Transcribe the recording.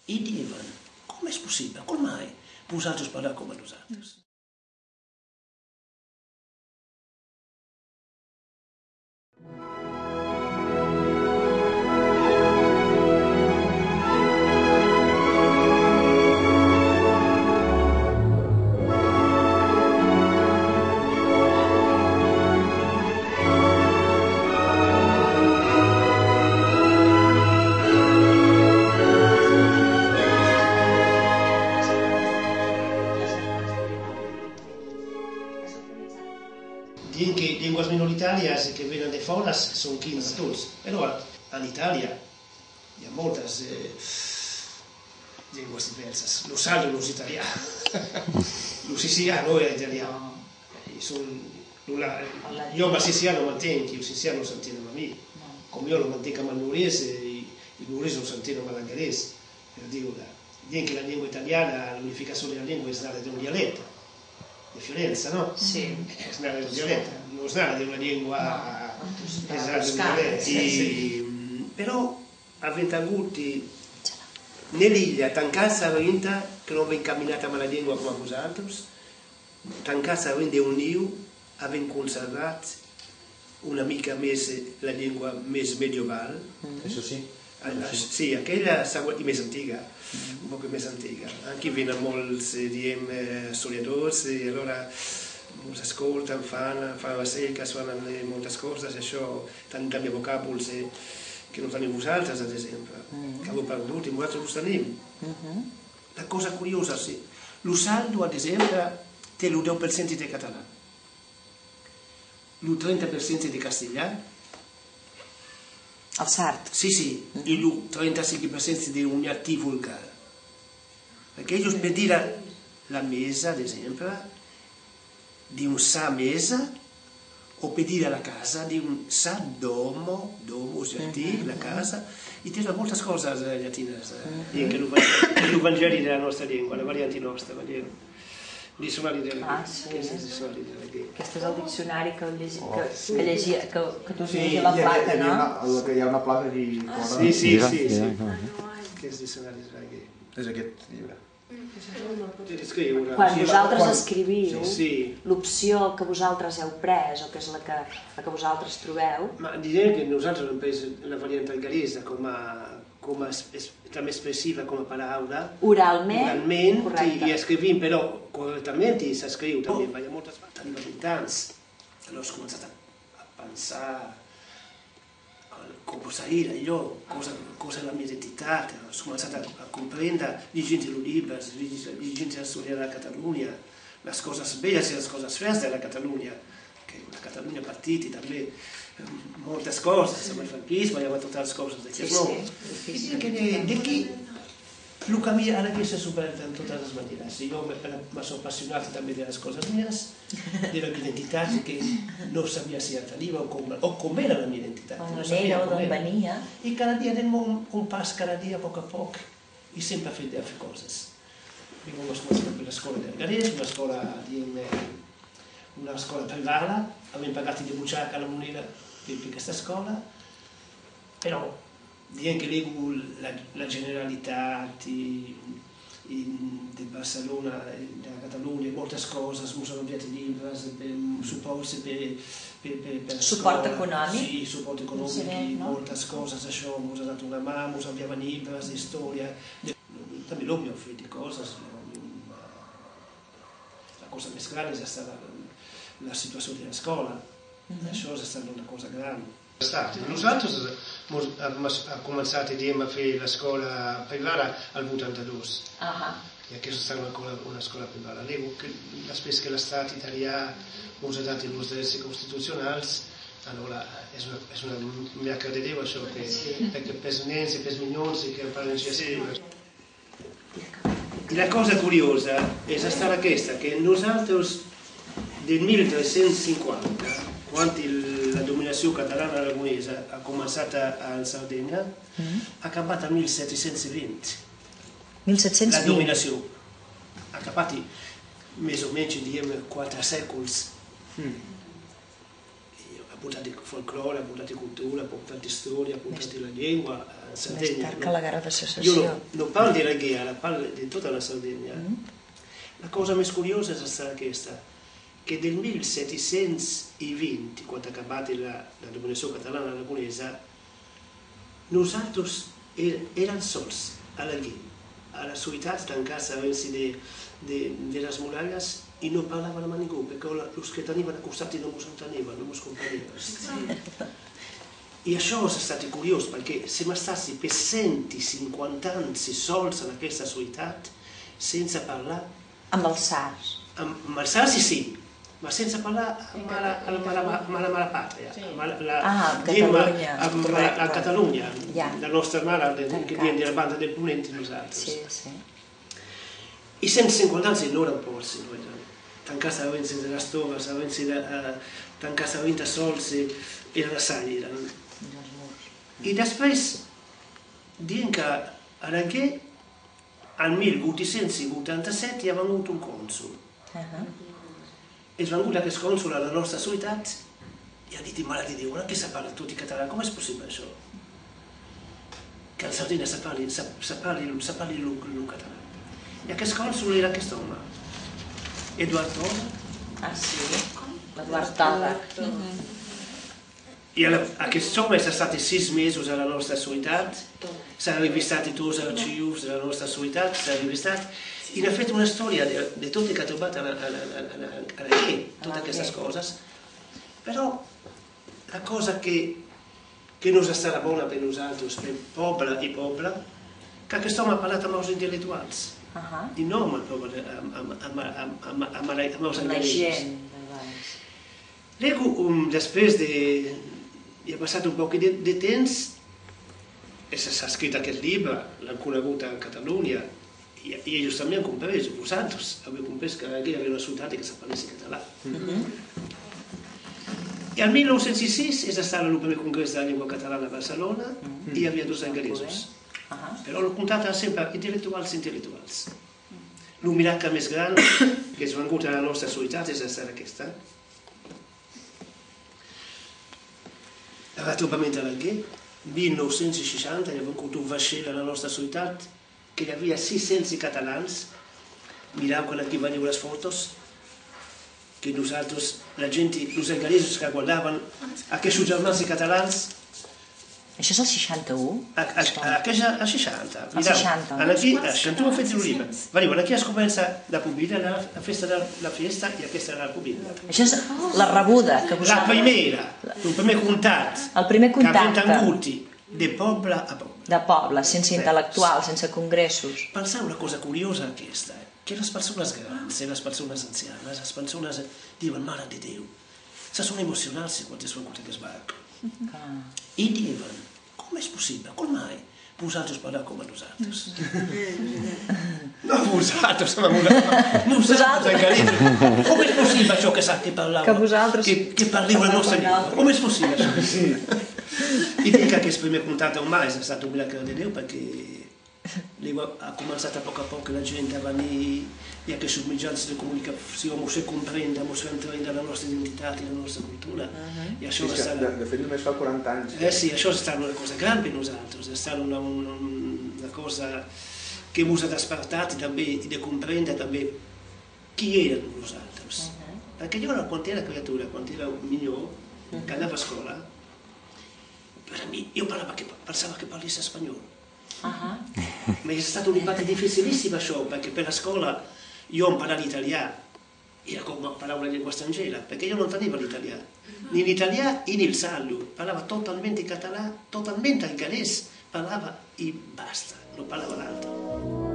i diuen, com és possible, com mai, vosaltres parlar com a nosaltres? Che linguas minoritarias que venen de fora són 15 tots, però en Itàlia hi ha moltes llengües diverses. Lo sardo no és italià, lo siciliano è italiano. Io ma siciliano mantengo, il siciliano lo sentiamo a me, come io lo mantengo a malnurese, il nurese lo sentiamo a malangarese. Per dire che la lingua italiana, l'unificazione della lingua è stata di un dialetto. Di Fiorenza, no? Sì. È nata di un dialetto, non è nata di una lingua però avete avuto nell'Iglia tancassa vinta che non vi incamminata ma la lingua come vosaltre, tancassa vinta un io avete conservato una mica mese la lingua mese medievale. Eso sì. Sì, quella è més antiga, un po' més antiga. Anche venen molts storiadors e allora ens ascolten, fan recerques, fan moltes coses, això, també vocàbuls que no tenim vosaltres, ad esempio, que heu perdut i vosaltres us tenim. La cosa curiosa, sì, lo sardo, ad esempio, té il 10% di català, il 30% di castellà. El sard. Sì, il 35% di un attivo vulgare. Perché io per dire la mesa, ad esempio, di un sa mesa, o per dire la casa, di un sa domo, la casa, e ci sono molte cose latine, anche i Vangeli della nostra lingua, le varianti nostre, dizionari della Aquest és el diccionari que tu llegia la placa, no? Hi ha una placa aquí. Sí. Aquests diccionaris és aquest llibre. Quan vosaltres escriviu, l'opció que vosaltres heu pres o que és la que vosaltres trobeu... Ma direm que nosaltres hem pres la variant algaresa com a també expressiva com a paraula. Oralment, i escrivim, però correctament s'escriu també. Hi ha moltes habitants. Llavors he començat a pensar com sair allò, cosa è la mia identità, ho cominciato a comprendere, leggendo i libri, leggendo la storia della Catalogna, le cose belle e le cose feste della Catalogna, che la Catalogna è partita també molte cose, insomma il franquismo, abbiamo tutte le cose che di chi lo cammino alla chiesa superata in tutte le maniere. Io mi sono appassionato també delle cose mie, della mia identità, che non sabia se era o com'era la mia identità. On era o d'on venia. E cada dia anem un pas, cada dia, a poc a poc, i sempre a fer coses. Vinc a una escola per l'escola del Garès, una scuola privata, abbiamo pagato di bucciare la moneta per questa scuola, però direi che leggo la generalità di Barcellona, della Catalogna, molte cose, mi sono inviati libri, supporti per supporto econòmic? Sì, supporto econòmic, molte cose, això, mi ha dato una mano, mi inviava libri di storia, també l'ho fatto cose, la cosa più grande è stata la situazione della scuola, això è stata una cosa grande. Nosaltres hem començat a fer l'escola privada al 82, i aquesta è una scuola privata. Després que l'Estat italià ens ha dato els drets costituzionals, allora è una merda di Dio això, perché per i nens e per i mignons che parlano inglese. La cosa curiosa è stata questa, che nosaltres del 1350, quando la dominazione catalana aragonese ha començat a Sardegna, ha acabat al 1720. 1720? La dominació. Ha acabat més o menys, diem, 4 sèculs. portat folklore, ha portat cultura, ha portat història, ha portat la llengua a Sardegna. Més tard que la Guerra de Jo Secessió. no parlo de la guerra, parlo de tota la Sardegna. La cosa més curiosa és stata questa, che del 1720, quando è acabata la dominazione catalana aragonesa, nosaltres érem sols a la guerra, a la ciutat tancats a dins de les muralles i no parlaven amb ningú, perquè els que tenien al costat no ens entenien, no ens comprenien. I això és estat curiós, perquè sem stati per 150 anys sols en aquesta ciutat, sense parlar. Amb els sars. Amb els sars sí, ma sense parlar amb la mala pàtria, a Catalunya, la nostra mare, que viene della banda del Ponente, nosaltres. I 150 anys no eren pocs, tancats a dins de les torres, tancats a dins sols, era la sall. I després, dient que a la guerra, al 1887 hi ha venut un cònsol. És vengut aquest cònsol a la nostra ciutat i ha dit, mare de Déu, que se parla tot i català, com és possible això? Que a la Sardenya se parli el català. I aquest cònsol era aquest home, Eduard Toda. Ah, sí? Eduard Toda. I aquest home ha estat 6 mesos a la nostra ciutat, s'ha revistat tots els arxius de la nostra ciutat, s'ha revistat, i n'ha fet una història de tot el que ha trobat a la guerra, totes aquestes coses. Però la cosa que no estarà bona per nosaltres, per poble i poble, que aquest home ha parlat amb els intel·lectuals, i no amb el poble, amb els anglesos. Després hi ha passat un poc de temps, s'ha escrit aquest llibre, l'han conegut a Catalunya, i ells també han comprès, vosaltres haveu comprès que aquí hi havia una ciutat que se parlés català. I el 1906 és estat el primer congrés de la llengua catalana a Barcelona i hi havia 2 anglesos. Però el contacte era sempre intel·lectuals. El miracle més gran que és vengut a la nostra ciutat és estat aquesta. El retrobament de l'Alguer, 1960, hi ha vengut un vaixell a la nostra ciutat que hi havia 600 catalans. Mireu quan aquí veniu les fotos, que nosaltres, la gent, els anglesos que guardaven aquests germans catalans. Això és el 61? A 60. El 60. Aquí, a 61 ha fet el llibre. Veniu, aquí es comença la pubilla, la festa i aquesta la pubilla. Això és la rebuda que vosaltres... La primera, el primer contacte. El primer contacte. Que havien tingut de poble a poble. De poble, sense intel·lectuals, sense congressos. Penseu una cosa curiosa aquesta, que les persones grans, les persones ancianes, les persones diuen, mare de Déu, se són emocionals quan es van aquest barco. I diuen, com és possible, com mai, vosaltres parlar com a nosaltres. No vosaltres, nosaltres encara. Com és possible això que parlàvem? Que parleu la nostra llengua. Com és possible això? I dic que aquest primer contacte humà ha estat un miracle de Déu perquè ha començat a poc la gent a venir i aquests mitjans de comunicació ens fer comprendre, ens fer entendre la nostra identitat i la nostra cultura. De fet només fa 40 anys. Sí, això ha estat una cosa gran per nosaltres, ha estat una cosa que ens ha despertat i de comprendre també qui érem nosaltres. Perquè jo quan era criatura, quan era millor, que anava a escola, per a mi, jo pensava que parlés espanyol. Ma è stato un impatto difficilissimo això, perché per la scuola io ho imparato l'italiano, era come parlare una lingua straniera, perché io non tenevo l'italiano, né l'italiano né il sardo, parlava totalmente català, totalmente il galese, parlava e basta, non parlava l'altro.